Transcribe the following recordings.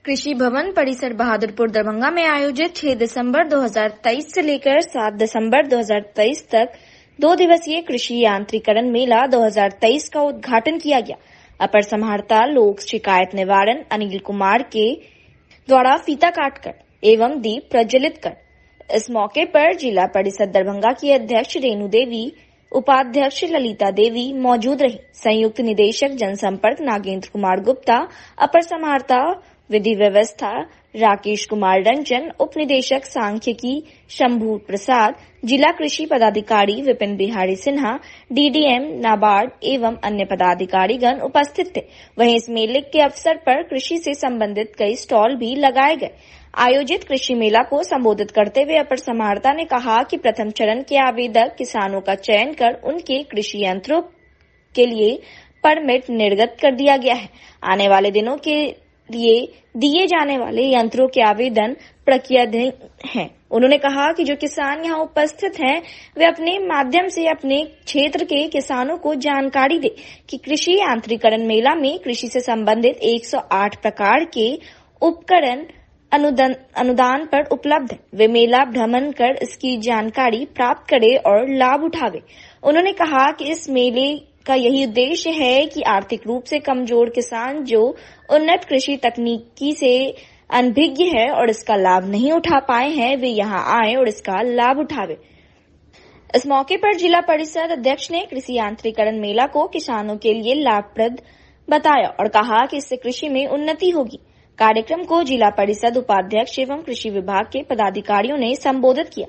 कृषि भवन परिसर बहादुरपुर दरभंगा में आयोजित 6 दिसंबर 2023 से लेकर 7 दिसंबर 2023 तक 2 दिवसीय कृषि यांत्रिकरण मेला 2023 का उद्घाटन किया गया। अपर समाहर्ता लोक शिकायत निवारण अनिल कुमार के द्वारा फीता काटकर एवं दीप प्रज्वलित कर इस मौके पर जिला परिषद दरभंगा की अध्यक्ष रेणु देवी, उपाध्यक्ष ललिता देवी मौजूद रही। संयुक्त निदेशक जनसंपर्क नागेंद्र कुमार गुप्ता, अपर समाहर्ता विधि व्यवस्था राकेश कुमार रंजन, उप निदेशक सांख्यिकी शंभू प्रसाद, जिला कृषि पदाधिकारी विपिन बिहारी सिन्हा, डीडीएम नाबार्ड एवं अन्य पदाधिकारीगण उपस्थित थे। वहीं इस मेले के अवसर पर कृषि से संबंधित कई स्टॉल भी लगाए गए। आयोजित कृषि मेला को संबोधित करते हुए अपर समाहर्ता ने कहा कि प्रथम चरण के आवेदक किसानों का चयन कर उनके कृषि यंत्रों के लिए परमिट निर्गत कर दिया गया है। आने वाले दिनों के लिए दिए जाने वाले यंत्रों के आवेदन प्रक्रियाधीन हैं। उन्होंने कहा कि जो किसान यहां उपस्थित हैं, वे अपने माध्यम से अपने क्षेत्र के किसानों को जानकारी दे कि कृषि यांत्रिकरण मेला में कृषि से संबंधित 108 प्रकार के उपकरण अनुदान पर उपलब्ध है। वे मेला भ्रमण कर इसकी जानकारी प्राप्त करे और लाभ उठावे। उन्होंने कहा कि इस मेले का यही उद्देश्य है कि आर्थिक रूप से कमजोर किसान जो उन्नत कृषि तकनीकी से अनभिज्ञ है और इसका लाभ नहीं उठा पाए हैं, वे यहां आए और इसका लाभ उठावे। इस मौके पर जिला परिषद अध्यक्ष ने कृषि यांत्रिकरण मेला को किसानों के लिए लाभप्रद बताया और कहा कि इससे कृषि में उन्नति होगी। कार्यक्रम को जिला परिषद उपाध्यक्ष एवं कृषि विभाग के पदाधिकारियों ने संबोधित किया।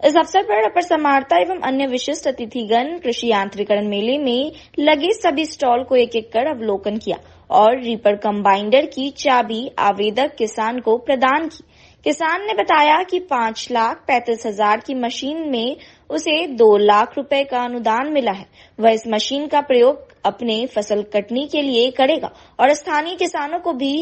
इस अवसर पर अपर समाहर्ता एवं अन्य विशिष्ट अतिथिगण कृषि यांत्रिकरण मेले में लगे सभी स्टॉल को एक-एक कर अवलोकन किया और रीपर कंबाइंडर की चाबी आवेदक किसान को प्रदान की। किसान ने बताया कि 5,35,000 की मशीन में उसे 2 लाख रुपए का अनुदान मिला है। वह इस मशीन का प्रयोग अपने फसल कटनी के लिए करेगा और स्थानीय किसानों को भी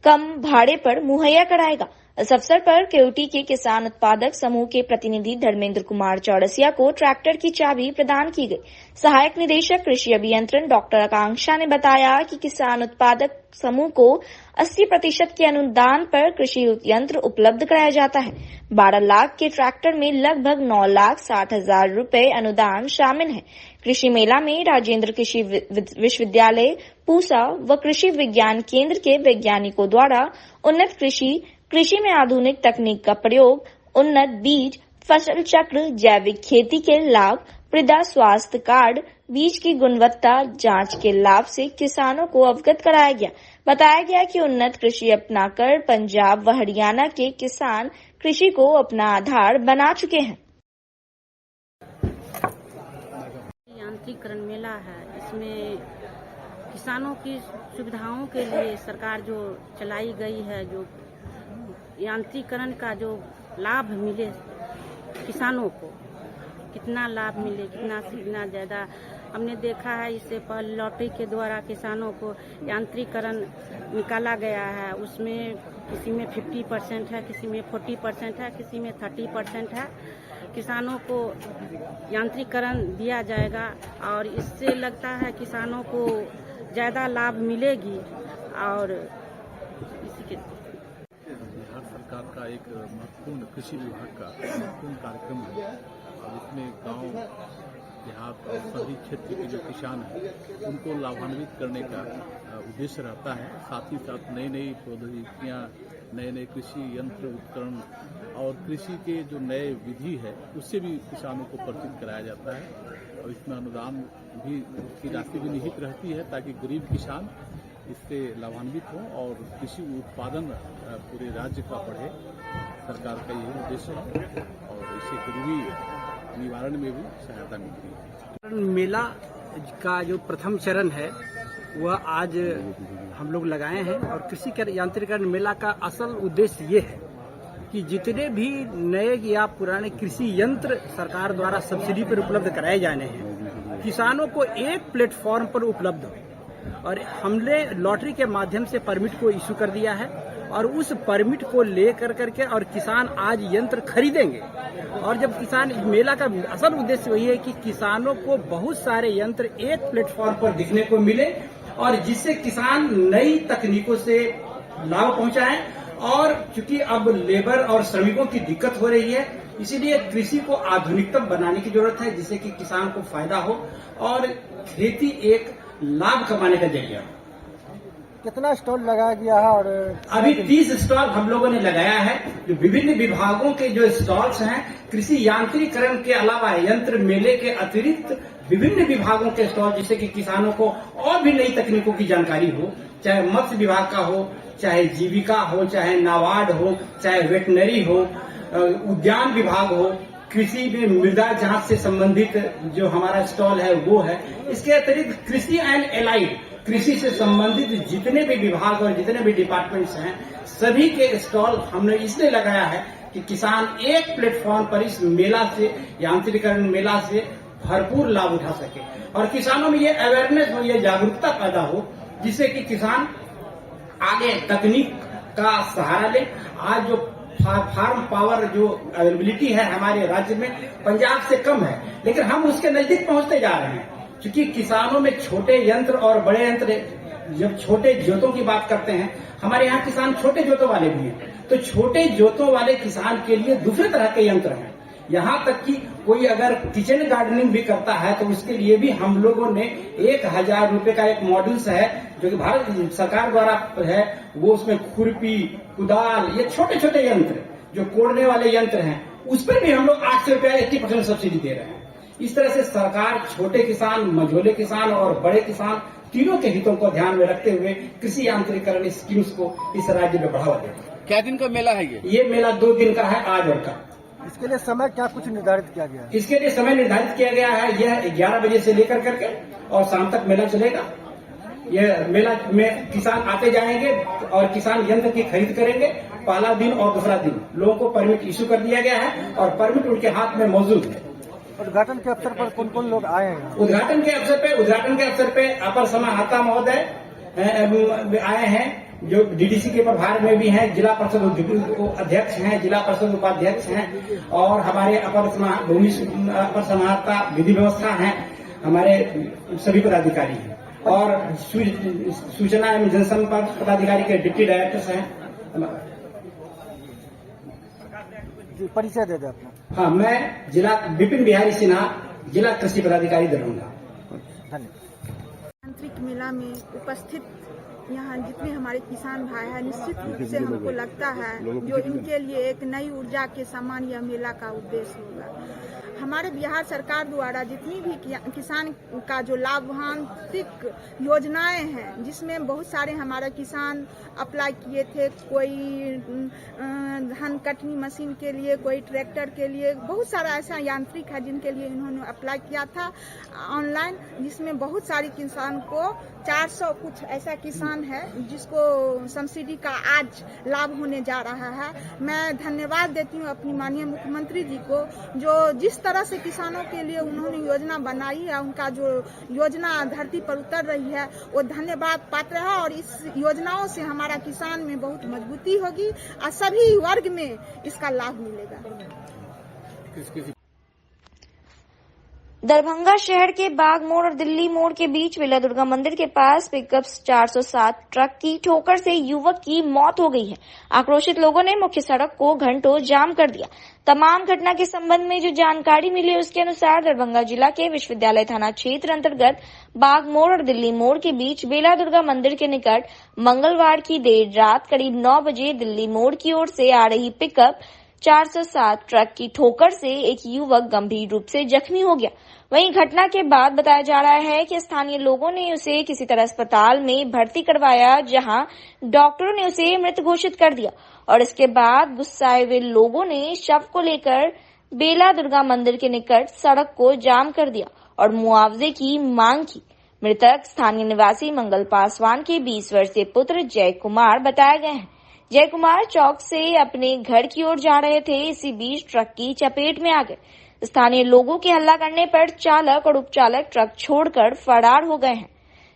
कम भाड़े पर मुहैया कराएगा। इस अवसर पर केवटी के किसान उत्पादक समूह के प्रतिनिधि धर्मेंद्र कुमार चौरसिया को ट्रैक्टर की चाबी प्रदान की गई। सहायक निदेशक कृषि अभियंत्रण डॉक्टर आकांक्षा ने बताया कि किसान उत्पादक समूह को 80% के अनुदान पर कृषि यंत्र उपलब्ध कराया जाता है। 12 लाख के ट्रैक्टर में लगभग 9,60,000 रुपए अनुदान शामिल है। कृषि मेला में राजेंद्र कृषि विश्वविद्यालय पूसा व कृषि विज्ञान केंद्र के वैज्ञानिकों द्वारा उन्नत कृषि में आधुनिक तकनीक का प्रयोग, उन्नत बीज, फसल चक्र, जैविक खेती के लाभ, मृदा स्वास्थ्य कार्ड, बीज की गुणवत्ता जांच के लाभ से किसानों को अवगत कराया गया। बताया गया कि उन्नत कृषि अपनाकर पंजाब व हरियाणा के किसान कृषि को अपना आधार बना चुके हैं। यांत्रिकरण मेला है, इसमें किसानों की सुविधाओं के लिए सरकार जो चलाई गई है, जो यांत्रिकरण का जो लाभ मिले किसानों को, कितना लाभ मिले, कितना से कितना ज्यादा हमने देखा है। इससे पहले लॉटरी के द्वारा किसानों को यांत्रिकरण निकाला गया है। उसमें किसी में 50% है, किसी में 40% है, किसी में 30% है। किसानों को यांत्रिकरण दिया जाएगा और इससे लगता है किसानों को ज्यादा लाभ मिलेगी। और इसी के बिहार सरकार का एक महत्वपूर्ण कृषि विभाग का महत्वपूर्ण कार्यक्रम है और इसमें गांव देहात और सभी क्षेत्र के जो किसान हैं उनको लाभान्वित करने का उद्देश्य रहता है। साथ ही साथ नई नई प्रौद्योगिकियां, नए नए कृषि यंत्र उपकरण और कृषि के जो नए विधि है उससे भी किसानों को परिचित कराया जाता है और इसमें अनुदान भी की राशि भी निहित रहती है ताकि गरीब किसान इससे लाभान्वित हो और कृषि उत्पादन पूरे राज्य का बढ़े। सरकार का यही उद्देश्य है और इससे गरीबी निवारण में भी सहायता मिलती है। मेला का जो प्रथम चरण है वह आज हम लोग लगाए हैं और कृषि यांत्रिकरण मेला का असल उद्देश्य ये है कि जितने भी नए या पुराने कृषि यंत्र सरकार द्वारा सब्सिडी पर उपलब्ध कराए जाने हैं, किसानों को एक प्लेटफॉर्म पर उपलब्ध हो। और हमने लॉटरी के माध्यम से परमिट को इशू कर दिया है और उस परमिट को ले करके और किसान आज यंत्र खरीदेंगे। और जब किसान मेला का असल उद्देश्य वही है कि किसानों को बहुत सारे यंत्र एक प्लेटफॉर्म पर दिखने को मिले और जिससे किसान नई तकनीकों से लाभ पहुंचाएं। और चूंकि अब लेबर और श्रमिकों की दिक्कत हो रही है, इसीलिए कृषि को आधुनिकतम बनाने की जरूरत है, जिससे कि किसान को फायदा हो और खेती एक लाभ कमाने का जरिया हो। कितना स्टॉल लगाया गया है? और अभी 30 स्टॉल हम लोगों ने लगाया है। जो विभिन्न विभागों के जो स्टॉल्स हैं, कृषि यांत्रिकरण के अलावा यंत्र मेले के अतिरिक्त विभिन्न विभागों के स्टॉल, जिससे कि किसानों को और भी नई तकनीकों की जानकारी हो, चाहे मत्स्य विभाग का हो, चाहे जीविका हो, चाहे नाबार्ड हो, चाहे वेटनरी हो, उद्यान विभाग हो, कृषि में मृदा जांच से संबंधित जो हमारा स्टॉल है वो है। इसके अतिरिक्त कृषि एंड एलाइड, कृषि से संबंधित जितने भी विभाग और जितने भी डिपार्टमेंट्स हैं, सभी के स्टॉल हमने इसलिए लगाया है कि किसान एक प्लेटफॉर्म पर इस मेला से, यांत्रिकरण मेला से भरपूर लाभ उठा सके और किसानों में ये अवेयरनेस हो, ये जागरूकता पैदा हो, जिससे कि किसान आगे तकनीक का सहारा ले। आज जो फार्म पावर जो अवेलेबिलिटी है हमारे राज्य में पंजाब से कम है, लेकिन हम उसके नजदीक पहुंचते जा रहे हैं, क्योंकि किसानों में छोटे यंत्र और बड़े यंत्र, जब छोटे जोतों की बात करते हैं, हमारे यहाँ किसान छोटे जोतों वाले भी हैं, तो छोटे जोतों वाले किसान के लिए दूसरे तरह के यंत्र हैं। यहाँ तक कि कोई अगर किचन गार्डनिंग भी करता है तो उसके लिए भी हम लोगों ने 1000 रुपए का एक मॉड्यूल्स है जो कि भारत सरकार द्वारा है, वो उसमें खुरपी, कुदाल, ये छोटे छोटे यंत्र जो कोड़ने वाले यंत्र हैं, उस पर भी हम लोग 800 रुपया 80% सब्सिडी दे रहे हैं। इस तरह से सरकार छोटे किसान, मझोले किसान और बड़े किसान तीनों के हितों को ध्यान में रखते हुए कृषि यांत्रिकरण स्कीम्स को इस राज्य में बढ़ावा देती है। क्या दिन का मेला है ये मेला 2 दिन का है, आज और कल। इसके लिए समय क्या कुछ निर्धारित किया गया है? इसके लिए समय निर्धारित किया गया है, यह 11 बजे से लेकर करके और शाम तक मेला चलेगा। यह मेला में किसान आते जाएंगे और किसान यंत्र की खरीद करेंगे। पहला दिन और दूसरा दिन लोगों को परमिट इशू कर दिया गया है और परमिट उनके हाथ में मौजूद है। उद्घाटन के अवसर पर कौन कौन लोग आए हैं? उद्घाटन के अवसर पे अपर समाहर्ता महोदय आए हैं, जो डीडीसी के प्रभार में भी हैं, जिला परिषद अध्यक्ष हैं, जिला परिषद उपाध्यक्ष हैं और हमारे अपर समाहर्ता विधि व्यवस्था हैं, हमारे सभी पदाधिकारी हैं और सूचना एवं जनसंपर्क पदाधिकारी के डिप्टी डायरेक्टर्स हैं। परिचय दे दे अपना। हाँ, मैं जिला विपिन बिहारी सिन्हा, जिला कृषि पदाधिकारी दरभंगा। धन्यवाद। यांत्रिक मेला में उपस्थित यहाँ जितने हमारे किसान भाई हैं, निश्चित रूप से हमको लगता है जो इनके लिए एक नई ऊर्जा के समान यह मेला का उद्देश्य होगा। हमारे बिहार सरकार द्वारा जितनी भी किसान का जो लाभान्वित योजनाएं हैं, जिसमें बहुत सारे हमारे किसान अप्लाई किए थे, कोई धान कटनी मशीन के लिए, कोई ट्रैक्टर के लिए, बहुत सारा ऐसा यांत्रिक है जिनके लिए इन्होंने अप्लाई किया था ऑनलाइन, जिसमें बहुत सारे किसान को 400 कुछ ऐसा किसान है जिसको सब्सिडी का आज लाभ होने जा रहा है। मैं धन्यवाद देती हूँ अपनी माननीय मुख्यमंत्री जी को, जो जिस तरह से किसानों के लिए उन्होंने योजना बनाई है, उनका जो योजना धरती पर उतर रही है वो धन्यवाद पात्र है और इस योजनाओं से हमारा किसान में बहुत मजबूती होगी और सभी वर्ग में इसका लाभ मिलेगा। दरभंगा शहर के बाग मोड़ और दिल्ली मोड़ के बीच विला दुर्गा मंदिर के पास पिकअप 407 ट्रक की ठोकर से युवक की मौत हो गई है। आक्रोशित लोगों ने मुख्य सड़क को घंटों जाम कर दिया। तमाम घटना के संबंध में जो जानकारी मिली उसके अनुसार दरभंगा जिला के विश्वविद्यालय थाना क्षेत्र अंतर्गत बाग मोड़ और दिल्ली मोड़ के बीच बेला दुर्गा मंदिर के निकट मंगलवार की देर रात करीब 9 बजे दिल्ली मोड़ की ओर से आ रही पिकअप 407 ट्रक की ठोकर से एक युवक गंभीर रूप से जख्मी हो गया। वहीं घटना के बाद बताया जा रहा है कि स्थानीय लोगों ने उसे किसी तरह अस्पताल में भर्ती करवाया, जहां डॉक्टरों ने उसे मृत घोषित कर दिया और इसके बाद गुस्साए हुए लोगों ने शव को लेकर बेला दुर्गा मंदिर के निकट सड़क को जाम कर दिया और मुआवजे की मांग की। मृतक स्थानीय निवासी मंगल पासवान के 20 वर्षीय पुत्र जय कुमार बताए गए हैं। जय कुमार चौक से अपने घर की ओर जा रहे थे, इसी बीच ट्रक की चपेट में आ गए। स्थानीय लोगों के हल्ला करने पर चालक और उपचालक ट्रक छोड़कर फरार हो गए हैं।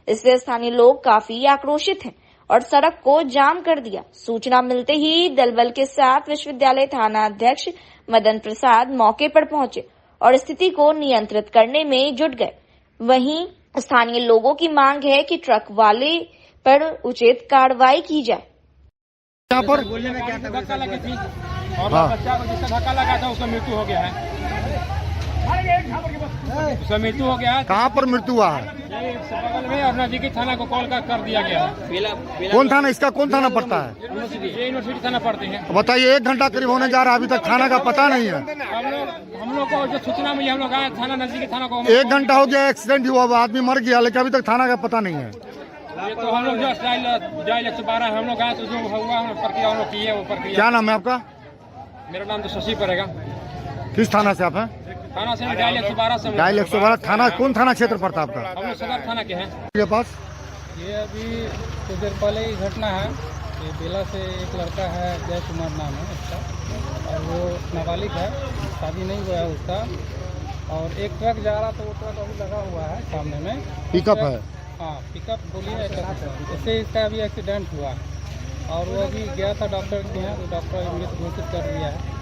इससे स्थानीय लोग काफी आक्रोशित हैं और सड़क को जाम कर दिया। सूचना मिलते ही दलबल के साथ विश्वविद्यालय थाना अध्यक्ष मदन प्रसाद मौके पर पहुंचे और स्थिति को नियंत्रित करने में जुट गए। वहीं स्थानीय लोगों की मांग है कि ट्रक वाले पर उचित कार्रवाई की जाए। यहाँ पर धक्का लगी थी और हाँ। बच्चा को जिसका धक्का लगा था उसका मृत्यु हो गया है। उसका मृत्यु हो गया है। कहाँ पर मृत्यु हुआ है? यही बगल में और नजदीकी थाना को कॉल कर दिया गया है। कौन थाना, इसका कौन थाना पड़ता है? ये यूनिवर्सिटी थाना पड़ते हैं। तो बताइए, 1 घंटा करीब होने जा रहा है, अभी तक थाना का पता नहीं है। हम लोग को जो सूचना मिली, हम लोग आए थाना, नजदीकी थाना को। 1 घंटा हो गया, एक्सीडेंट हुआ, आदमी मर गया, लेकिन अभी तक थाना का पता नहीं है। ये तो हम लोग जो जाइल 112 हम लोग आए तो जो हुआ प्रक्रिया हम लोग की है वो प्रक्रिया। क्या नाम है आपका? मेरा नाम तो शशि पड़ेगा। किस थाना से आप हैं? थाना से डायल 112 से। डायल 112 थाना कौन थाना क्षेत्र पड़ता है आपका? हम लोग सदर थाना के हैं। के पास ये अभी कुछ देर पहले ही घटना है कि बेला से एक लड़का है, जय कुमार नाम है उसका, और वो नाबालिग है, शादी नहीं हुआ है उसका, और एक ट्रक जा रहा था, वो ट्रक अभी लगा हुआ है सामने में। पिकअप है? हाँ, पिकअप बोलिए। इससे इसका अभी एक्सीडेंट हुआ और वो अभी गया था डॉक्टर के यहाँ, तो डॉक्टर मृत घोषित कर दिया है।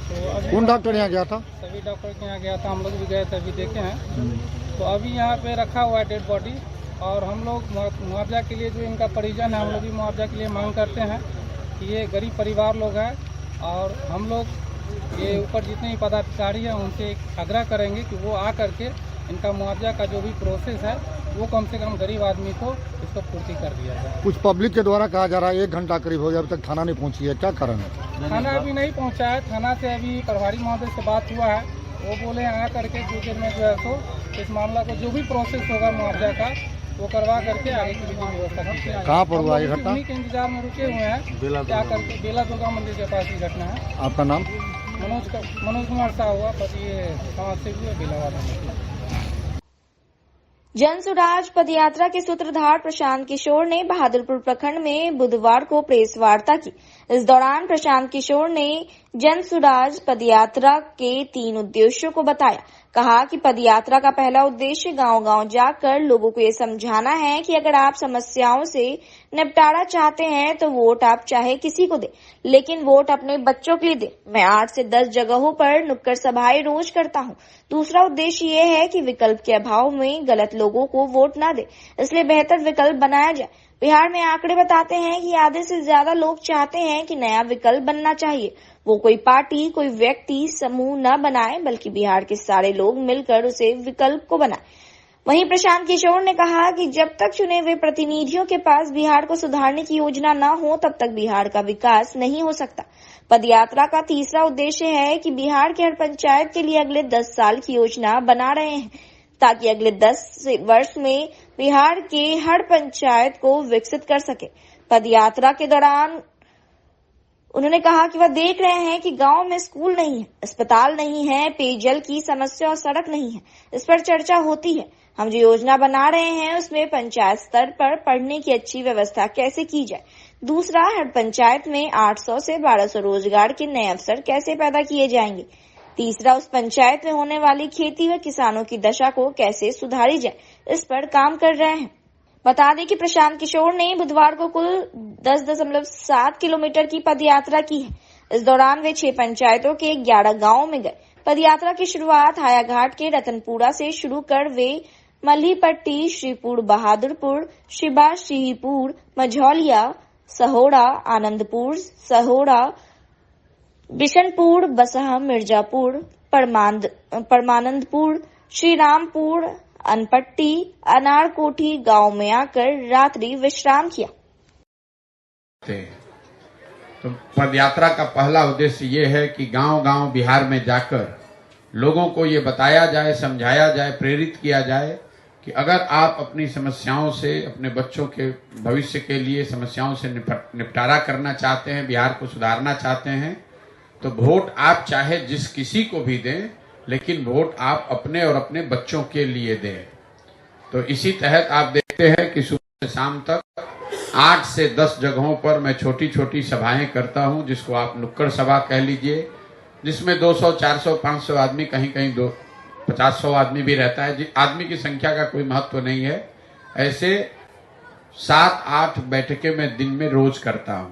तो अभी कौन डॉक्टर यहाँ गया था? सभी डॉक्टर के यहाँ गया था, हम लोग भी गए थे, अभी देखे हैं। तो अभी यहाँ पे रखा हुआ है डेड बॉडी, और हम लोग मुआवजा के लिए, जो इनका परिजन है, हम लोग भी मुआवजा के लिए मांग करते हैं कि ये गरीब परिवार लोग हैं, और हम लोग ये ऊपर जितने भी पदाधिकारी हैं उनसे आग्रह करेंगे कि वो आ करके इनका मुआवजा का जो भी प्रोसेस है वो कम से कम गरीब आदमी को इसको पूर्ति कर दिया जाए। कुछ पब्लिक के द्वारा कहा जा रहा है 1 घंटा करीब हो गया, अभी तक थाना नहीं पहुंची है, क्या कारण है? थाना अभी नहीं पहुंचा है। थाना से अभी प्रभारी महोदय से बात हुआ है, वो बोले आ करके कुछ देर में जो है सो इस मामला को जो भी प्रोसेस होगा मुआवजा का वो करवा करके आगे की व्यवस्था करते हैं। कहाँ पर हुआ ये घटना? उन्हीं के इंतजार में रुके हुए हैं, क्या करके बेला दुर्गा मंदिर के पास ही घटना है। आपका नाम? मनोज कुमार साहब हुआ, पर ये समाज सेवी है बेला वाला। जन सुराज पदयात्रा के सूत्रधार प्रशांत किशोर ने बहादुरपुर प्रखंड में बुधवार को प्रेस वार्ता की। इस दौरान प्रशांत किशोर ने जन सुराज पदयात्रा के 3 उद्देश्यों को बताया। कहा कि पदयात्रा का पहला उद्देश्य गांव-गांव जाकर लोगों को ये समझाना है कि अगर आप समस्याओं से निपटारा चाहते हैं तो वोट आप चाहे किसी को दे, लेकिन वोट अपने बच्चों के लिए दे। मैं 8 से 10 जगहों पर नुक्कड़ सभाएं रोज करता हूं। दूसरा उद्देश्य ये है कि विकल्प के अभाव में गलत लोगों को वोट ना दे, इसलिए बेहतर विकल्प बनाया जाए। बिहार में आंकड़े बताते हैं कि आधे से ज्यादा लोग चाहते हैं कि नया विकल्प बनना चाहिए। वो कोई पार्टी, कोई व्यक्ति, समूह न बनाए, बल्कि बिहार के सारे लोग मिलकर उसे विकल्प को बनाए। वहीं प्रशांत किशोर ने कहा कि जब तक चुने हुए प्रतिनिधियों के पास बिहार को सुधारने की योजना न हो, तब तक बिहार का विकास नहीं हो सकता। पदयात्रा का तीसरा उद्देश्य है कि बिहार के हर पंचायत के लिए अगले 10 साल की योजना बना रहे हैं, ताकि अगले 10 वर्ष में बिहार के हर पंचायत को विकसित कर सके। पदयात्रा के दौरान उन्होंने कहा कि वह देख रहे हैं कि गांव में स्कूल नहीं है, अस्पताल नहीं है, पेयजल की समस्या और सड़क नहीं है। इस पर चर्चा होती है। हम जो योजना बना रहे हैं उसमें पंचायत स्तर पर पढ़ने की अच्छी व्यवस्था कैसे की जाए। दूसरा, हर पंचायत में 800 से 1200 रोजगार के नए अवसर कैसे पैदा किए जाएंगे। तीसरा, उस पंचायत में होने वाली खेती व किसानों की दशा को कैसे सुधारी जाए, इस पर काम कर रहे हैं। बता दें कि प्रशांत किशोर ने बुधवार को कुल 10.7 किलोमीटर की पदयात्रा की है। इस दौरान वे 6 पंचायतों के 11 गांवों में गए। पदयात्रा की शुरुआत हायाघाट के रतनपुरा से शुरू कर वे मल्हीपट्टी, श्रीपुर बहादुरपुर, शिबा श्रीपुर, मझौलिया, सहोड़ा, आनंदपुर, सहोड़ा, बिशनपुर, बसहा, मिर्जापुर, परमानंदपुर, श्रीरामपुर, अनपट्टी, अनारकोठी गांव में आकर रात्रि विश्राम किया। तो पदयात्रा का पहला उद्देश्य ये है कि गांव-गांव बिहार में जाकर लोगों को ये बताया जाए, समझाया जाए, प्रेरित किया जाए कि अगर आप अपनी समस्याओं से, अपने बच्चों के भविष्य के लिए समस्याओं से निपटारा करना चाहते हैं, बिहार को सुधारना चाहते हैं, तो वोट आप चाहे जिस किसी को भी दें, लेकिन वोट आप अपने और अपने बच्चों के लिए दें। तो इसी तहत आप देखते हैं कि सुबह से शाम तक 8 से 10 जगहों पर मैं छोटी छोटी सभाएं करता हूं, जिसको आप नुक्कड़ सभा कह लीजिए, जिसमें 200, 400, 500 आदमी, कहीं कहीं 50-100 आदमी भी रहता है। आदमी की संख्या का कोई महत्व नहीं है। ऐसे 7-8 बैठकें मैं दिन में रोज करता हूं।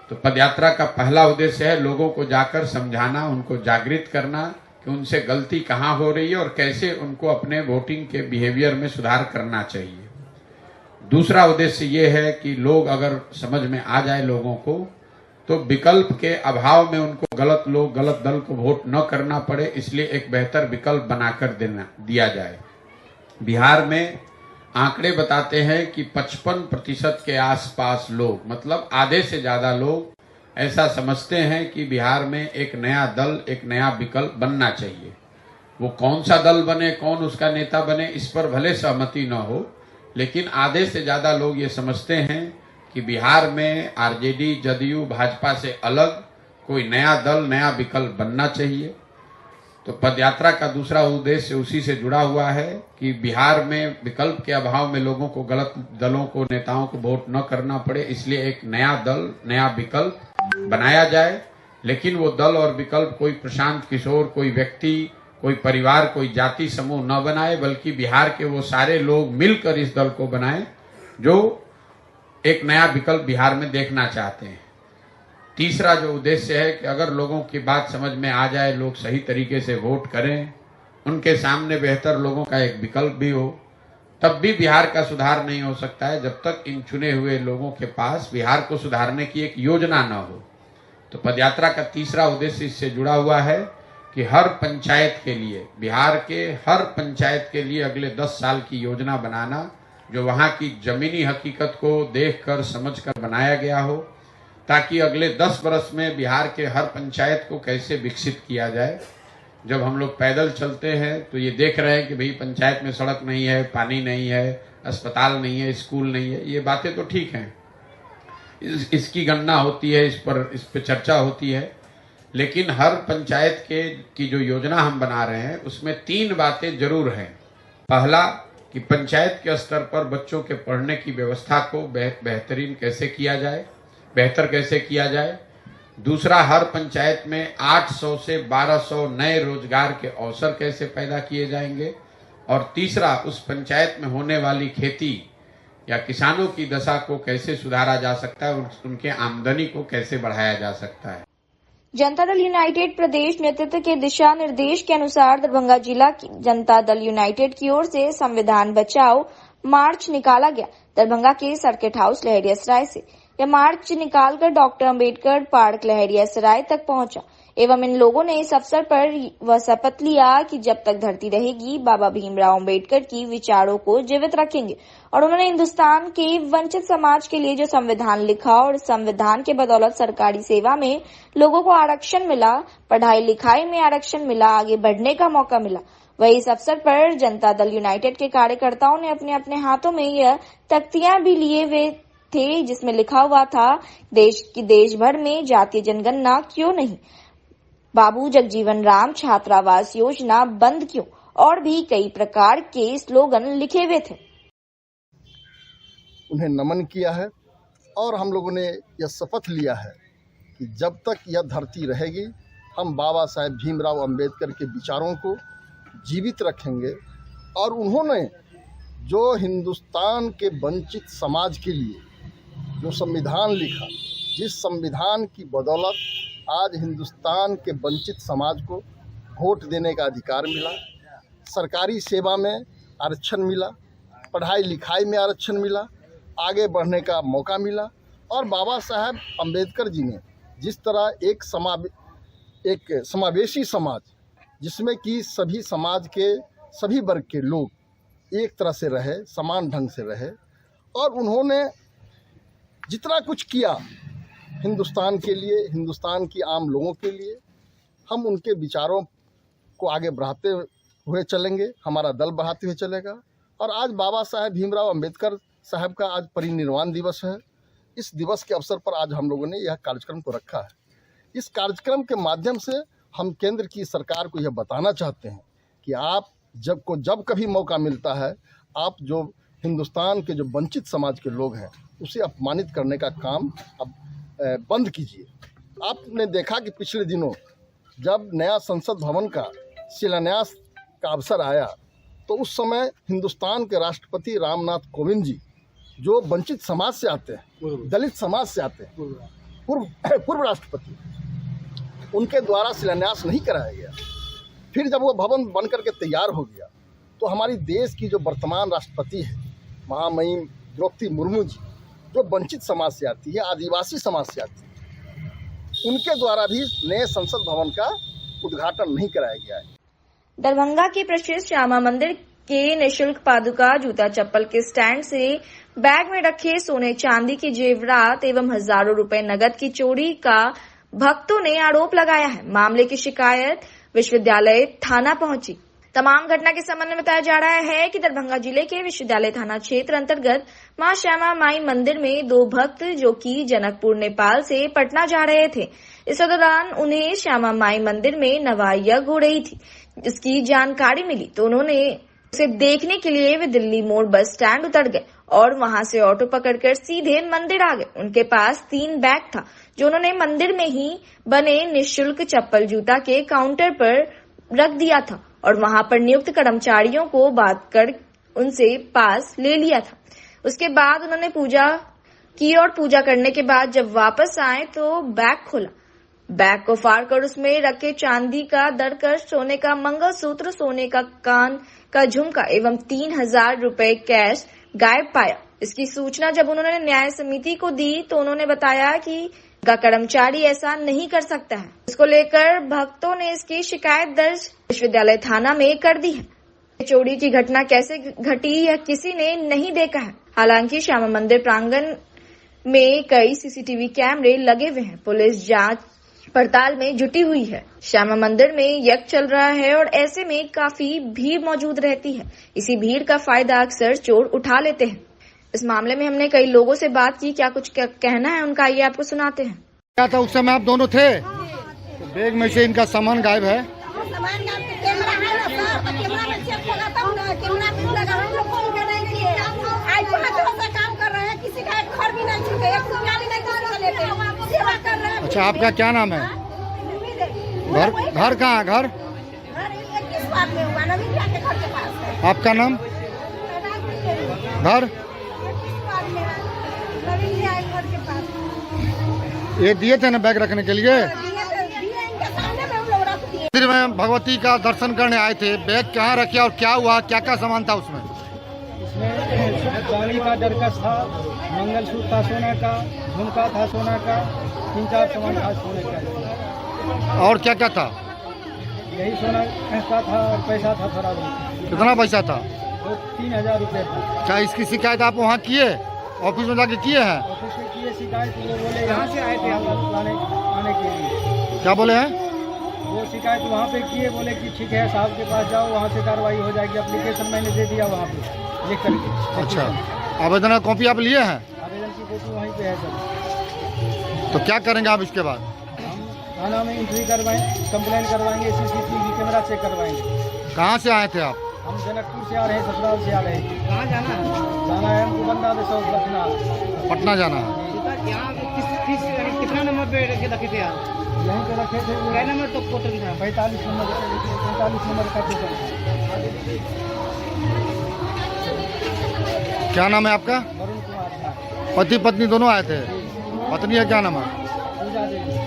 तो पदयात्रा का पहला उद्देश्य है लोगों को जाकर समझाना, उनको जागृत करना कि उनसे गलती कहाँ हो रही है और कैसे उनको अपने वोटिंग के बिहेवियर में सुधार करना चाहिए। दूसरा उद्देश्य ये है कि लोग अगर समझ में आ जाए लोगों को, तो विकल्प के अभाव में उनको गलत लोग गलत दल को वोट न करना पड़े, इसलिए एक बेहतर विकल्प बनाकर दिया जाए। बिहार में आंकड़े बताते हैं कि 55% के आसपास लोग, मतलब आधे से ज्यादा लोग ऐसा समझते हैं कि बिहार में एक नया दल, एक नया विकल्प बनना चाहिए। वो कौन सा दल बने, कौन उसका नेता बने, इस पर भले सहमति न हो, लेकिन आधे से ज्यादा लोग ये समझते हैं कि बिहार में आरजेडी, जदयू, भाजपा से अलग कोई नया दल, नया विकल्प बनना चाहिए। तो पदयात्रा का दूसरा उद्देश्य उसी से जुड़ा हुआ है कि बिहार में विकल्प के अभाव में लोगों को गलत दलों को, नेताओं को वोट न करना पड़े, इसलिए एक नया दल, नया विकल्प बनाया जाए। लेकिन वो दल और विकल्प कोई प्रशांत किशोर, कोई व्यक्ति, कोई परिवार, कोई जाति समूह न बनाए, बल्कि बिहार के वो सारे लोग मिलकर इस दल को बनाएं जो एक नया विकल्प बिहार में देखना चाहते हैं। तीसरा जो उद्देश्य है कि अगर लोगों की बात समझ में आ जाए, लोग सही तरीके से वोट करें, उनके सामने बेहतर लोगों का एक विकल्प भी हो, तब भी बिहार का सुधार नहीं हो सकता है जब तक इन चुने हुए लोगों के पास बिहार को सुधारने की एक योजना न हो। तो पदयात्रा का तीसरा उद्देश्य इससे जुड़ा हुआ है कि हर पंचायत के लिए, बिहार के हर पंचायत के लिए अगले 10 साल की योजना बनाना, जो वहां की जमीनी हकीकत को देखकर समझकर बनाया गया हो, ताकि अगले 10 वर्ष में बिहार के हर पंचायत को कैसे विकसित किया जाए। जब हम लोग पैदल चलते हैं तो ये देख रहे हैं कि भाई पंचायत में सड़क नहीं है, पानी नहीं है, अस्पताल नहीं है, स्कूल नहीं है, ये बातें तो ठीक हैं, इसकी गणना होती है, इस पर चर्चा होती है, लेकिन हर पंचायत की जो योजना हम बना रहे हैं उसमें 3 बातें जरूर हैं। पहला कि पंचायत के स्तर पर बच्चों के पढ़ने की व्यवस्था को बेहतर कैसे किया जाए। दूसरा, हर पंचायत में 800 से 1200 नए रोजगार के अवसर कैसे पैदा किए जाएंगे। और तीसरा, उस पंचायत में होने वाली खेती या किसानों की दशा को कैसे सुधारा जा सकता है, उनके आमदनी को कैसे बढ़ाया जा सकता है। जनता दल यूनाइटेड प्रदेश नेतृत्व के दिशा निर्देश के अनुसार दरभंगा जिला की जनता दल यूनाइटेड की ओर से संविधान बचाओ मार्च निकाला गया। दरभंगा के सर्किट हाउस लहरियासराय से यह मार्च निकालकर डॉक्टर अंबेडकर पार्क लहरियासराय तक पहुंचा एवं इन लोगों ने इस अवसर पर वह शपथ लिया कि जब तक धरती रहेगी बाबा भीमराव अंबेडकर की विचारों को जीवित रखेंगे। और उन्होंने हिंदुस्तान के वंचित समाज के लिए जो संविधान लिखा और संविधान के बदौलत सरकारी सेवा में लोगों को आरक्षण मिला, पढ़ाई लिखाई में आरक्षण मिला, आगे बढ़ने का मौका मिला। वही इस अवसर पर जनता दल यूनाइटेड के कार्यकर्ताओं ने अपने अपने हाथों में यह तख्तियां भी लिए हुए थे जिसमें लिखा हुआ था, देश भर में जातीय जनगणना क्यों नहीं, बाबू जगजीवन राम छात्रावास योजना बंद क्यों, और भी कई प्रकार के स्लोगन लिखे हुए थे। उन्हें नमन किया है और हम लोगों ने यह शपथ लिया है कि जब तक यह धरती रहेगी हम बाबा साहेब भीमराव अंबेडकर के विचारों को जीवित रखेंगे। और उन्होंने जो हिंदुस्तान के वंचित समाज के लिए जो संविधान लिखा, जिस संविधान की बदौलत आज हिंदुस्तान के वंचित समाज को वोट देने का अधिकार मिला, सरकारी सेवा में आरक्षण मिला, पढ़ाई लिखाई में आरक्षण मिला, आगे बढ़ने का मौका मिला। और बाबा साहेब अंबेडकर जी ने जिस तरह एक समावेशी समाज जिसमें कि सभी समाज के सभी वर्ग के लोग एक तरह से रहे, समान ढंग से रहे, और उन्होंने जितना कुछ किया हिंदुस्तान के लिए, हिंदुस्तान की आम लोगों के लिए, हम उनके विचारों को आगे बढ़ाते हुए चलेंगे, हमारा दल बढ़ाते हुए चलेगा। और आज बाबा साहेब भीमराव अंबेडकर साहब का आज परिनिर्वाण दिवस है। इस दिवस के अवसर पर आज हम लोगों ने यह कार्यक्रम को रखा है। इस कार्यक्रम के माध्यम से हम केंद्र की सरकार को यह बताना चाहते हैं कि आप जब कभी मौका मिलता है, आप जो हिंदुस्तान के जो वंचित समाज के लोग हैं उसे अपमानित करने का काम अब बंद कीजिए। आपने देखा कि पिछले दिनों जब नया संसद भवन का शिलान्यास का अवसर आया तो उस समय हिंदुस्तान के राष्ट्रपति रामनाथ कोविंद जी जो वंचित समाज से आते हैं, दलित समाज से आते हैं, पूर्व राष्ट्रपति, उनके द्वारा शिलान्यास नहीं कराया गया। फिर जब वो भवन बन करके तैयार हो गया तो हमारी देश की जो वर्तमान राष्ट्रपति है महामहिम द्रौपदी मुर्मू जी, जो वंचित समाज से आती है, आदिवासी समाज से आती है, उनके द्वारा भी नए संसद भवन का उद्घाटन नहीं कराया गया है। दरभंगा के प्रसिद्ध श्यामा मंदिर के निःशुल्क पादुका जूता चप्पल के स्टैंड से बैग में रखे सोने चांदी के जेवरात एवं हजारों रुपए नकद की चोरी का भक्तों ने आरोप लगाया है। मामले की शिकायत विश्वविद्यालय थाना पहुंची। तमाम घटना के संबंध में बताया जा रहा है कि दरभंगा जिले के विश्वविद्यालय थाना क्षेत्र अंतर्गत मां श्यामा माई मंदिर में दो भक्त जो कि जनकपुर नेपाल से पटना जा रहे थे, इस दौरान उन्हें श्यामा माई मंदिर में नवा यज्ञ हो रही थी। इसकी जानकारी मिली तो उन्होंने उसे देखने के लिए वे दिल्ली मोड़ बस स्टैंड उतर गए और वहां से ऑटो पकड़कर सीधे मंदिर आ गए। उनके पास 3 बैग था जो उन्होंने मंदिर में ही बने निःशुल्क चप्पल जूता के काउंटर पर रख दिया था और वहां पर नियुक्त कर्मचारियों को बात कर उनसे पास ले लिया था। उसके बाद उन्होंने पूजा की और पूजा करने के बाद जब वापस आए तो बैग खोला। बैग को फाड़कर उसमें रखे चांदी का दरकश, सोने का मंगलसूत्र, सोने का कान का झुमका एवं 3000 रुपए कैश गायब पाया। इसकी सूचना जब उन्होंने न्याय समिति को दी तो उन्होंने बताया कि का कर्मचारी ऐसा नहीं कर सकता है। इसको लेकर भक्तों ने इसकी शिकायत दर्ज विश्वविद्यालय थाना में कर दी है। चोरी की घटना कैसे घटी यह किसी ने नहीं देखा है। हालांकि श्यामा मंदिर प्रांगण में कई सीसीटीवी कैमरे लगे हुए हैं। पुलिस जांच पड़ताल में जुटी हुई है। श्यामा मंदिर में यज्ञ चल रहा है और ऐसे में काफी भीड़ मौजूद रहती है। इसी भीड़ का फायदा अक्सर चोर उठा लेते हैं। इस मामले में हमने कई लोगों से बात की, क्या कुछ कहना है उनका, ये आपको सुनाते हैं। क्या था उस समय आप दोनों थे? तो बैग में से इनका सामान गायब है। कैमरा है ना सर, तो कैमरा में चेक होगा तब ना, कैमरा भी लगा, हम लोग फोन कर नहीं किए। आज 5 दिनों से काम कर रहे हैं, किसी का एक घर भी नहीं छूटे, एक रुपया भी नहीं किसी को लेते, सेवा कर रहे हैं। अच्छा, आपका क्या नाम है? घर कहाँ है? घर 21 वार्ड में हुआ, नवीन भैया के घर के पास है। आपका नाम? घर 21 वार्ड में है, नवीन भैया के घर के पास। ये दिए थे ना बैग रखने के लिए? इनके सामने में हम लोग रख दिए। मंदिर में भगवती का दर्शन करने आए थे, बैग कहाँ रखे और क्या हुआ, क्या क्या सामान था उसमें? इसमें चांदी का दरकश था, मंगलसूत्र था सोने का, झुमका था सोना का, 3-4 सामान था सोने का। और क्या क्या था? यही सोना पैसा था और पैसा था थोड़ा बहुत। कितना पैसा था? 3000 रुपये था। क्या इसकी शिकायत आप वहाँ किए, ऑफिस में जाके किए हैं? ऑफिस में किए शिकायत, वो बोले यहाँ से आए थे हम आने के लिए। क्या बोले हैं? वो शिकायत वहाँ पे किए, बोले कि ठीक है साहब के पास जाओ, वहाँ से कार्रवाई हो जाएगी। एप्लीकेशन मैंने दे दिया वहाँ पे लिख करके। अच्छा, आवेदन की कॉपी आप लिए हैं? आवेदन की कॉपी वहीं पे है सर। तो क्या करेंगे आप इसके बाद? हम थाना में एंट्री करवाएं, कंप्लेन करवाएंगे, सीसीटीवी कैमरा चेक करवाएंगे। कहाँ से आए थे आप? हम जनकपुर से आ रहे हैं, ससुराल से आ रहे हैं। कहाँ जाना है? जाना है हमको बंदा पटना जाना है। कितना नंबर पे रखे थे आप? यहीं पे रखे थे। क्या नंबर तो कोटर था? 45 नंबर का कोटर। क्या नाम है आपका? वरुण कुमार। पति पत्नी दोनों आए थे? पत्नी का क्या नाम है? पूजा देवी।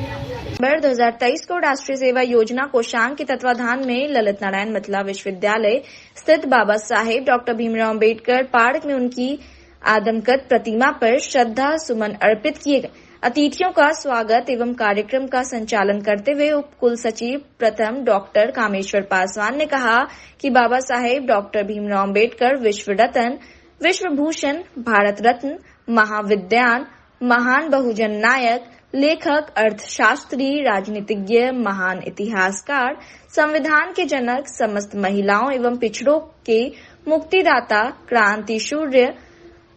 2023 को राष्ट्रीय सेवा योजना कोषांग के तत्वाधान में ललित नारायण मिथिला विश्वविद्यालय स्थित बाबा साहेब डॉक्टर भीमराव अम्बेडकर पार्क में उनकी आदमकद प्रतिमा पर श्रद्धा सुमन अर्पित किए गए। अतिथियों का स्वागत एवं कार्यक्रम का संचालन करते हुए उप कुल सचिव प्रथम डॉक्टर कामेश्वर पासवान ने कहा कि बाबा साहेब डॉक्टर भीमराव अम्बेडकर विश्व रत्न, विश्व भूषण, भारत रत्न, महाविद्वान, महान बहुजन नायक, लेखक, अर्थशास्त्री, राजनीतिज्ञ, महान इतिहासकार, संविधान के जनक, समस्त महिलाओं एवं पिछड़ों के मुक्तिदाता, क्रांति सूर्य,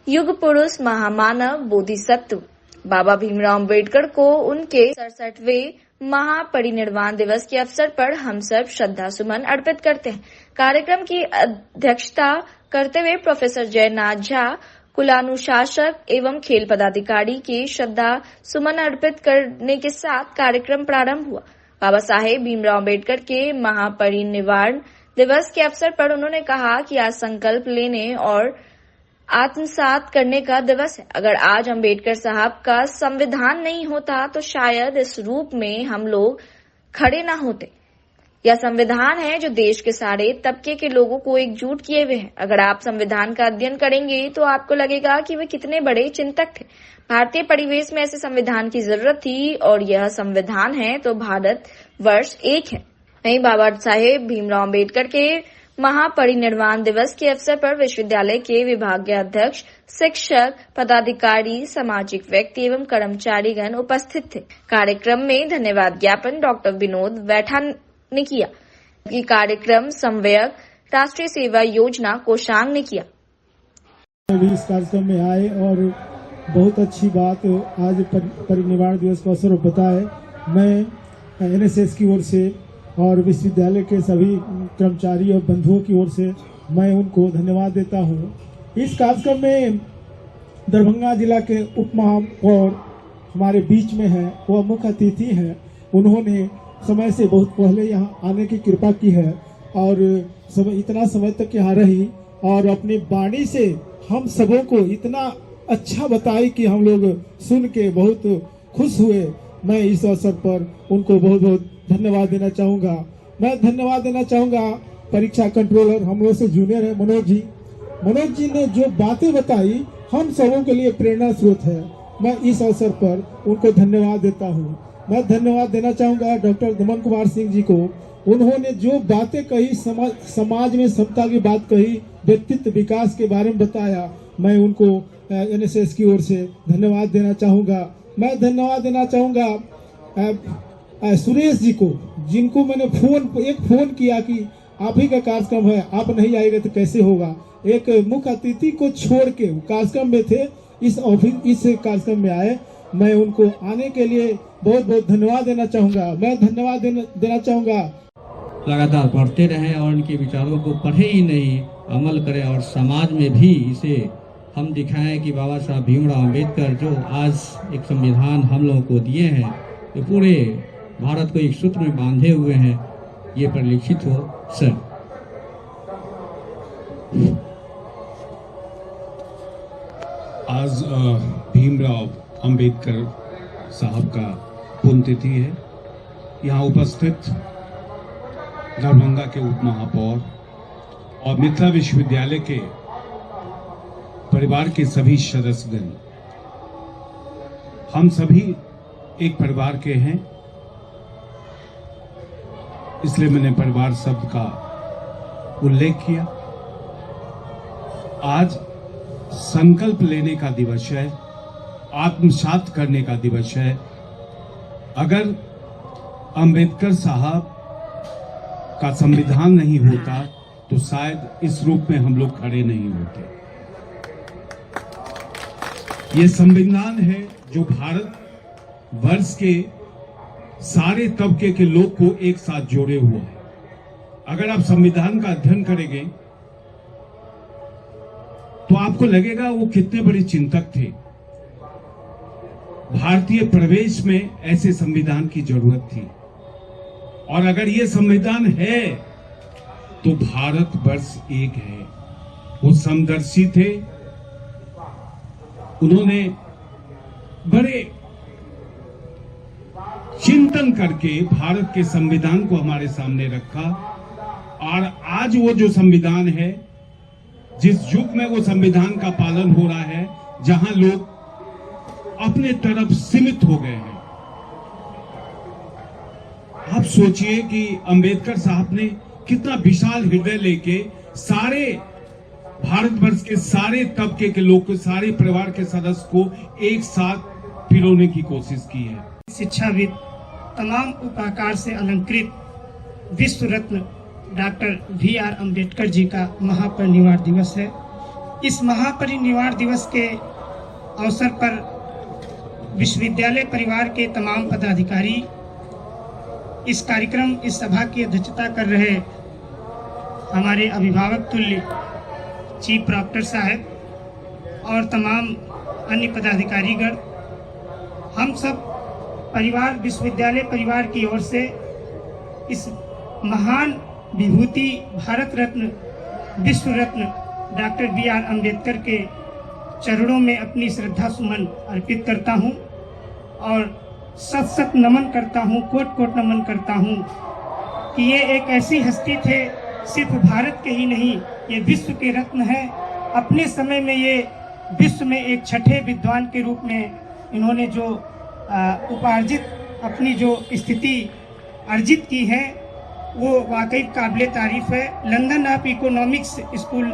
युग पुरुष, महामानव, बोधिसत्व बाबा भीमराव अम्बेडकर को उनके 67वें महापरिनिर्वाण दिवस के अवसर पर हम सब श्रद्धा सुमन अर्पित करते हैं। कार्यक्रम की अध्यक्षता करते हुए प्रोफेसर जयनाथ झा, कुलानुशासक एवं खेल पदाधिकारी के श्रद्धा सुमन अर्पित करने के साथ कार्यक्रम प्रारंभ हुआ। बाबा साहेब भीमराव अम्बेडकर के महापरिनिर्वाण दिवस के अवसर पर उन्होंने कहा कि आज संकल्प लेने और आत्मसात करने का दिवस है। अगर आज अम्बेडकर साहब का संविधान नहीं होता तो शायद इस रूप में हम लोग खड़े न होते। यह संविधान है जो देश के सारे तबके के लोगों को एकजुट किए हुए है। अगर आप संविधान का अध्ययन करेंगे तो आपको लगेगा कि वे कितने बड़े चिंतक थे। भारतीय परिवेश में ऐसे संविधान की जरूरत थी और यह संविधान है तो भारत वर्ष एक है। वहीं बाबा साहेब भीमराव अम्बेडकर के महापरिनिर्वाण दिवस के अवसर पर विश्वविद्यालय के विभागाध्यक्ष, शिक्षक, पदाधिकारी, सामाजिक व्यक्ति एवं कर्मचारीगण उपस्थित थे। कार्यक्रम में धन्यवाद ज्ञापन डॉक्टर विनोद वैठा ने किया। ये कार्यक्रम समन्वयक राष्ट्रीय सेवा योजना कोषांग ने किया। भी इस कार्यक्रम में आए और बहुत अच्छी बात आज परिनिर्वाण दिवस का अवसर पता है। मैं एनएसएस की ओर से और विश्वविद्यालय के सभी कर्मचारी और बंधुओं की ओर से मैं उनको धन्यवाद देता हूँ। इस कार्यक्रम में दरभंगा जिला के उप महापौर हमारे बीच में है, वह मुख्य अतिथि हैं। उन्होंने समय से बहुत पहले यहाँ आने की कृपा की है और इतना समय तक यहाँ रही और अपनी वाणी से हम सबों को इतना अच्छा बताई कि हम लोग सुन के बहुत खुश हुए। मैं इस अवसर पर उनको बहुत बहुत धन्यवाद देना चाहूँगा। मैं धन्यवाद देना चाहूँगा परीक्षा कंट्रोलर हम लोग से जूनियर है मनोज जी ने जो बातें बताई हम सबों के लिए प्रेरणा स्रोत है। मैं इस अवसर पर उनको धन्यवाद देता हूँ। मैं धन्यवाद देना चाहूँगा डॉक्टर दमन कुमार सिंह जी को। उन्होंने जो बातें कही, समाज में समता की बात कही, व्यक्तित्व विकास के बारे में बताया, मैं उनको एनएसएस की ओर से धन्यवाद देना चाहूँगा। मैं धन्यवाद देना चाहूँगा सुरेश जी को, जिनको मैंने एक फोन किया कि आप ही का कार्यक्रम है, आप नहीं आएगा तो कैसे होगा। एक मुख्य अतिथि को छोड़ के कार्यक्रम में थे, इस कार्यक्रम में आए। मैं उनको आने के लिए बहुत बहुत धन्यवाद देना चाहूँगा। मैं धन्यवाद देना चाहूँगा। लगातार पढ़ते रहें और इनके विचारों को पढ़े ही नहीं, अमल करें और समाज में भी इसे हम दिखाएं कि बाबा साहब भीमराव अम्बेडकर जो आज एक संविधान हम लोगों को दिए हैं, तो पूरे भारत को एक सूत्र में बांधे हुए हैं, ये परिलक्षित हो। सर, आज भीमराव अंबेडकर साहब का पुण्यतिथि है। यहाँ उपस्थित दरभंगा के उप महापौर और मिथिला विश्वविद्यालय के परिवार के सभी सदस्यगण, हम सभी एक परिवार के हैं, इसलिए मैंने परिवार शब्द का उल्लेख किया। आज संकल्प लेने का दिवस है, आत्मसात करने का दिवस है। अगर अंबेडकर साहब का संविधान नहीं होता तो शायद इस रूप में हम लोग खड़े नहीं होते। ये संविधान है जो भारत वर्ष के सारे तबके के लोग को एक साथ जोड़े हुआ है। अगर आप संविधान का अध्ययन करेंगे तो आपको लगेगा वो कितने बड़े चिंतक थे। भारतीय प्रवेश में ऐसे संविधान की जरूरत थी और अगर ये संविधान है तो भारत वर्ष एक है। वो समदर्शी थे, उन्होंने बड़े चिंतन करके भारत के संविधान को हमारे सामने रखा और आज वो जो संविधान है, जिस युग में वो संविधान का पालन हो रहा है, जहां लोग अपने तरफ सीमित हो गए हैं। आप सोचिए कि अंबेडकर साहब ने कितना विशाल हृदय लेके सारे भारतवर्ष के सारे तबके के लोग को, सारे परिवार के सदस्य को एक साथ पिरोने की कोशिश की है। शिक्षाविद, तमाम उपाकार से अलंकृत विश्व रत्न डॉक्टर VR अम्बेडकर जी का महापरिनिर्वाण दिवस है। इस महापरिनिर्वाण दिवस के अवसर पर विश्वविद्यालय परिवार के तमाम पदाधिकारी, इस कार्यक्रम, इस सभा की अध्यक्षता कर रहे हमारे अभिभावक तुल्य चीफ प्रॉक्टर साहब और तमाम अन्य पदाधिकारीगण, हम सब परिवार, विश्वविद्यालय परिवार की ओर से इस महान विभूति, भारत रत्न, विश्व रत्न डॉक्टर VR अम्बेडकर के चरणों में अपनी श्रद्धा सुमन अर्पित करता हूं और सत सत नमन करता हूं, कोट कोट नमन करता हूं। कि ये एक ऐसी हस्ती थे, सिर्फ भारत के ही नहीं, ये विश्व के रत्न हैं। अपने समय में ये विश्व में एक छठे विद्वान के रूप में इन्होंने जो उपार्जित अपनी जो स्थिति अर्जित की है वो वाकई काबिल तारीफ है। लंदन ऑफ इकोनॉमिक्स स्कूल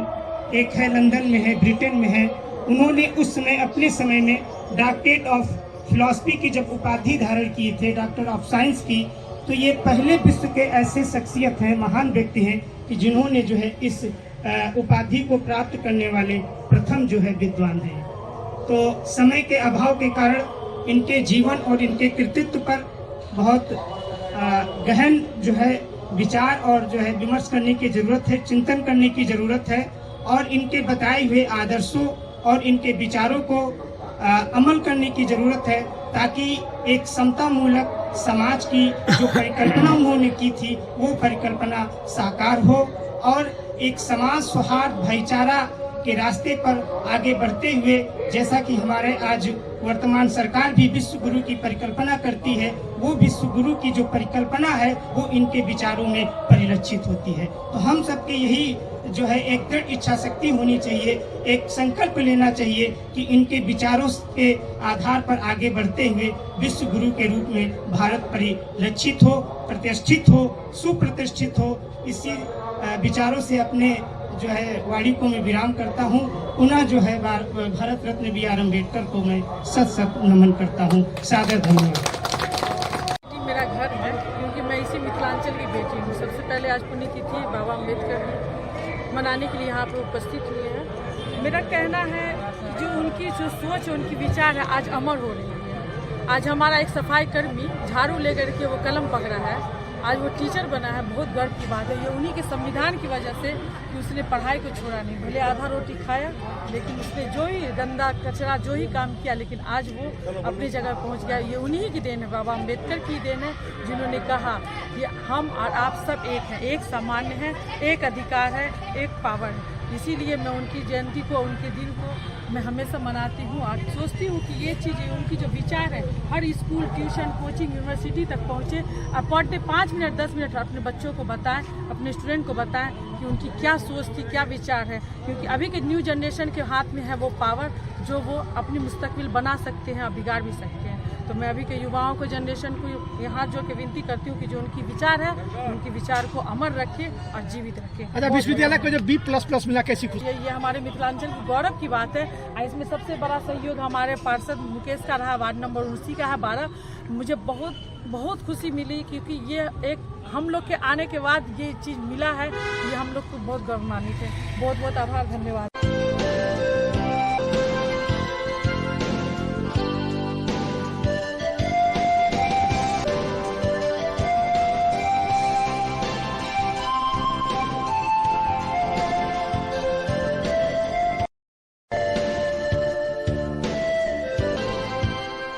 एक है, लंदन में है, ब्रिटेन में है। उन्होंने उस समय अपने समय में डॉक्टरेट ऑफ फिलॉसफी की जब उपाधि धारण किए थे, डॉक्टर ऑफ साइंस की, तो ये पहले विश्व के ऐसे शख्सियत हैं, महान व्यक्ति हैं कि जिन्होंने जो है इस उपाधि को प्राप्त करने वाले प्रथम जो है विद्वान हैं। तो समय के अभाव के कारण इनके जीवन और इनके कृतित्व पर बहुत गहन जो है विचार और जो है विमर्श करने की जरूरत है, चिंतन करने की जरूरत है और इनके बताए हुए आदर्शों और इनके विचारों को अमल करने की जरूरत है, ताकि एक समता मूलक समाज की जो परिकल्पना उन्होंने की थी वो परिकल्पना साकार हो और एक समाज सौहार्द भाईचारा के रास्ते पर आगे बढ़ते हुए, जैसा कि हमारे आज वर्तमान सरकार भी विश्व गुरु की परिकल्पना करती है, वो विश्व गुरु की जो परिकल्पना है वो इनके विचारों में परिलक्षित होती है। तो हम सबके यही जो है एक दृढ़ इच्छा शक्ति होनी चाहिए, एक संकल्प लेना चाहिए कि इनके विचारों के आधार पर आगे बढ़ते हुए विश्व गुरु के रूप में भारत परिलक्षित हो, प्रतिष्ठित हो, सुप्रतिष्ठित हो। इसी विचारों से अपने जो है वाणी को मैं विराम करता हूँ। पुनः जो है भारत रत्न BR अम्बेडकर को मैं सत नमन करता हूँ। सादर धन्यवाद। मेरा घर है, क्योंकि मैं इसी मिथिलांचल की बेटी हूँ। सबसे पहले आज पुण्यतिथि बाबा अम्बेडकर मनाने के लिए यहाँ पर उपस्थित हुए हैं। मेरा कहना है जो उनकी जो सोच उनकी विचार है आज अमर हो रही है। आज हमारा एक सफाई कर्मी झाड़ू लेकर के वो कलम पकड़ा है, आज वो टीचर बना है, बहुत गर्व की बात है। ये उन्हीं के संविधान की वजह से कि उसने पढ़ाई को छोड़ा नहीं, भले आधा रोटी खाया, लेकिन उसने जो ही गंदा कचरा जो ही काम किया, लेकिन आज वो अपनी जगह पहुंच गया। ये उन्हीं की देन है, बाबा अम्बेडकर की देन है, जिन्होंने कहा कि हम और आप सब एक हैं, एक सामान्य है, एक अधिकार है, एक पावर है। इसीलिए मैं उनकी जयंती को, उनके दिन को मैं हमेशा मनाती हूँ और सोचती हूँ कि ये चीज़ें उनकी जो विचार है हर स्कूल, ट्यूशन, कोचिंग, यूनिवर्सिटी तक पहुँचे और पर डे 5 मिनट 10 मिनट अपने बच्चों को बताएं, अपने स्टूडेंट को बताएं कि उनकी क्या सोच थी, क्या विचार है। क्योंकि अभी के न्यू जनरेशन के हाथ में है वो पावर जो वो अपनी मुस्तकबिल बना सकते हैं और बिगाड़ भी सकते हैं। तो मैं अभी के युवाओं को, जनरेशन को यहाँ जो के विनती करती हूँ कि जो उनकी विचार है उनके विचार को अमर रखे और जीवित रखे। अच्छा, विश्वविद्यालय को जब B++ मिला कैसी खुशी? ये हमारे मिथिलांचल की गौरव की बात है। इसमें सबसे बड़ा सहयोग हमारे पार्षद मुकेश का रहा, वार्ड नंबर 19 का है 12। मुझे बहुत खुशी मिली, क्योंकि ये एक हम लोग के आने के बाद ये चीज़ मिला है, ये हम लोग को बहुत गौरवान्वित है। बहुत बहुत आभार, धन्यवाद।